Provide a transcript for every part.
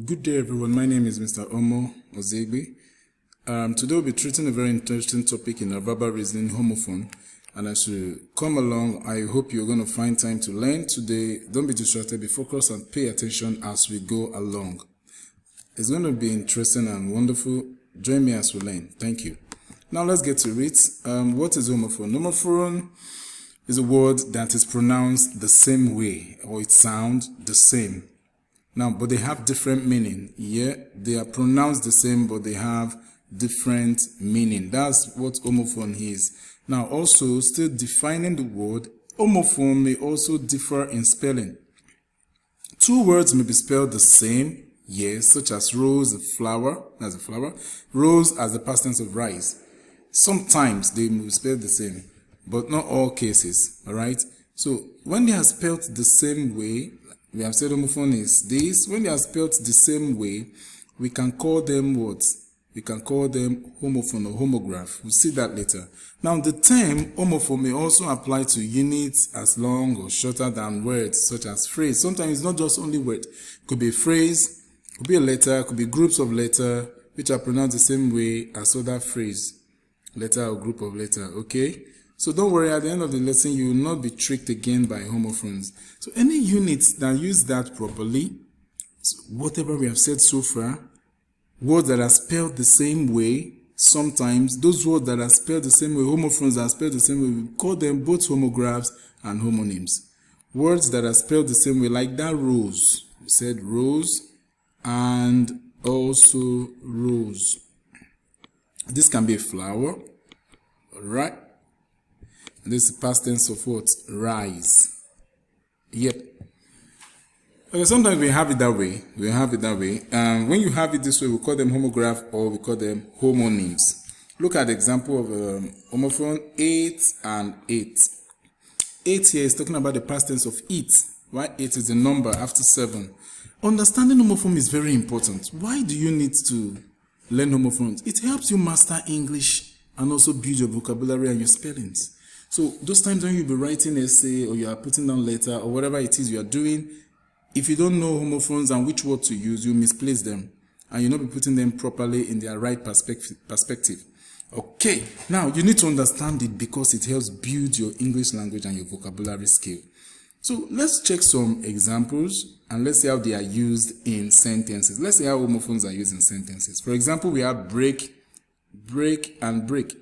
Good day, everyone. My name is Mr. Omo Ozegbe. Today we'll be treating a very interesting topic in our verbal reasoning, homophone. And as you come along, I hope you're going to find time to learn today. Don't be distracted, be focused and pay attention as we go along. It's going to be interesting and wonderful. Join me as we learn. Thank you. Now let's get to it. What is homophone? Homophone is a word that is pronounced the same way, or it sounds the same. Now, but they have different meaning. Yeah, they are pronounced the same, but they have different meaning. That's what homophone is. Now, also, still defining the word, homophone may also differ in spelling. Two words may be spelled the same, yes, such as rose, a flower, as a flower, rose as the past tense of rise. Sometimes they may be spelled the same, but not all cases, all right? So, when they are spelled the same way, we have said homophone is this. When they are spelled the same way, we can call them what? We can call them homophone or homograph. We'll see that later. Now, the term homophone may also apply to units as long or shorter than words, such as phrase. Sometimes it's not just only word. It could be a phrase, it could be a letter, it could be groups of letters, which are pronounced the same way as other phrase, letter or group of letter, okay? So don't worry, at the end of the lesson, you will not be tricked again by homophones. So any units that use that properly, so whatever we have said so far, words that are spelled the same way, sometimes those words that are spelled the same way, homophones that are spelled the same way, we call them both homographs and homonyms. Words that are spelled the same way, like that rose. We said rose and also rose. This can be a flower, all right? This is past tense of what? Rise. Yep. Okay, sometimes we have it that way. When you have it this way, we call them homograph or we call them homonyms. Look at the example of homophone 8 and 8. 8 here is talking about the past tense of eat. Why 8 is the number after 7. Understanding homophone is very important. Why do you need to learn homophones? It helps you master English and also build your vocabulary and your spellings. So those times when you'll be writing essay or you are putting down letter or whatever it is you are doing, if you don't know homophones and which word to use, you misplace them and you'll not be putting them properly in their right perspective. Okay, now you need to understand it because it helps build your English language and your vocabulary skill. So let's check some examples and let's see how they are used in sentences. Let's see how homophones are used in sentences. For example, we have break, break, and break.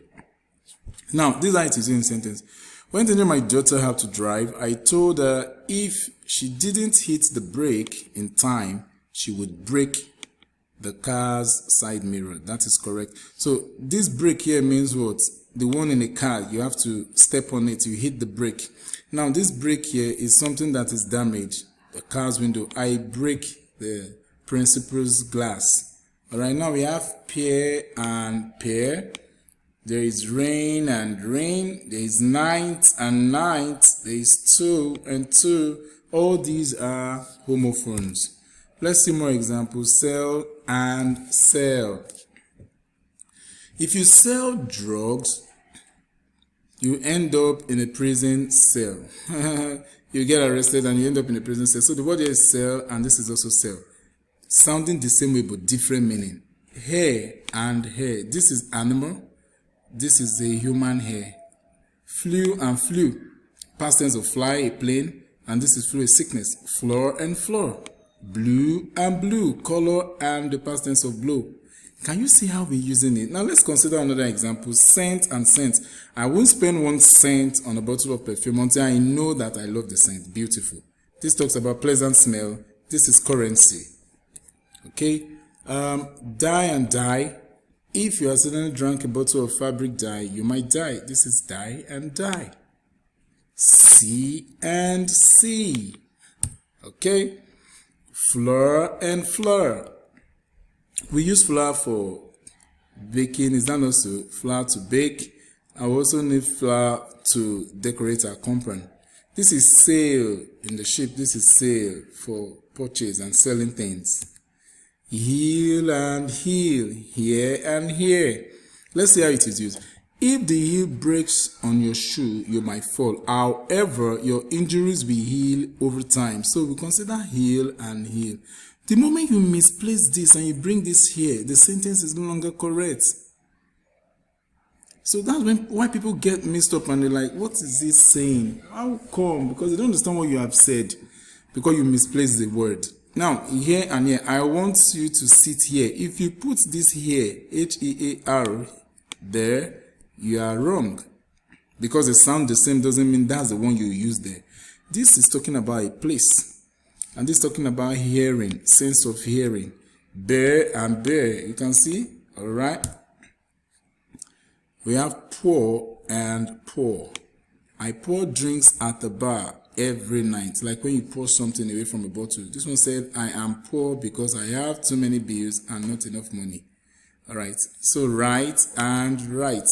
Now, this is how it is in a sentence. When teaching my daughter how to drive, I told her if she didn't hit the brake in time, she would break the car's side mirror. That is correct. So this brake here means what? The one in a car, you have to step on it, you hit the brake. Now, this brake here is something that is damaged. The car's window. I break the principal's glass. All right, now we have pair and pair. There is rain and rain. There is night and night. There is two and two. All these are homophones. Let's see more examples. Sell and sell. If you sell drugs, you end up in a prison cell. You get arrested and you end up in a prison cell. So the word here is sell and this is also sell. Sounding the same way but different meaning. Hair and hair. This is animal. This is a human hair. Flu and flu. Past tense of fly, a plane. And this is flu, a sickness. Floor and floor. Blue and blue. Color and the past tense of blow. Can you see how we're using it? Now let's consider another example. Scent and scent. I won't spend 1 cent on a bottle of perfume until I know that I love the scent. Beautiful. This talks about pleasant smell. This is currency. Okay. Dye and dye. If you accidentally drank a bottle of fabric dye, you might die. This is dye and dye. See and see. Okay? Flour and flour. We use flour for baking. Is that also flour to bake? I also need flour to decorate our compound. This is sale in the ship. This is sale for purchase and selling things. Heal and heal, here and here. Let's see how it is used. If the heel breaks on your shoe, you might fall. However, your injuries will heal over time. So we consider heel and heel. The moment you misplace this and you bring this here, the sentence is no longer correct. So that's why people get mixed up and they're like, what is this saying? How come? Because they don't understand what you have said. Because you misplaced the word. Now, here and here, I want you to sit here. If you put this here, H-E-A-R, there, you are wrong. Because they sound the same doesn't mean that's the one you use there. This is talking about a place. And this is talking about hearing, sense of hearing. Bear and bear, you can see, all right? We have pour and pour. I pour drinks at the bar every night. Like when you pour something away from a bottle. This one said, I am poor because I have too many bills and not enough money. All right. So write and write.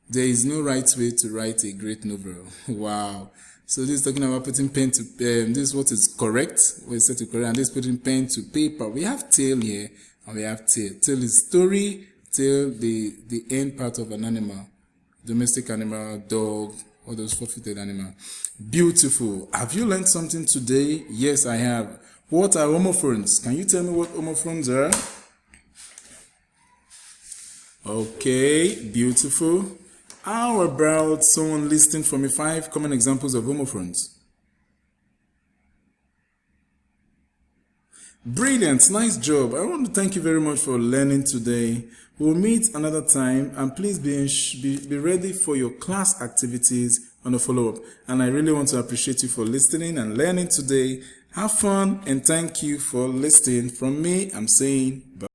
There is no right way to write a great novel. Wow. So this is talking about putting pen to this is what is correct. What is set to correct. And this is putting pen to paper. We have tail here and we have tail. Tail is story. Tail the end part of an animal. Domestic animal, dog, all those four-footed animal. Beautiful. Have you learned something today? Yes, I have. What are homophones? Can you tell me what homophones are? Okay, beautiful. How about someone listing for me 5 common examples of homophones? Brilliant, nice job. I want to thank you very much for learning today. We'll meet another time, and please be ready for your class activities on a follow-up. And I really want to appreciate you for listening and learning today. Have fun, and thank you for listening. From me, I'm saying bye.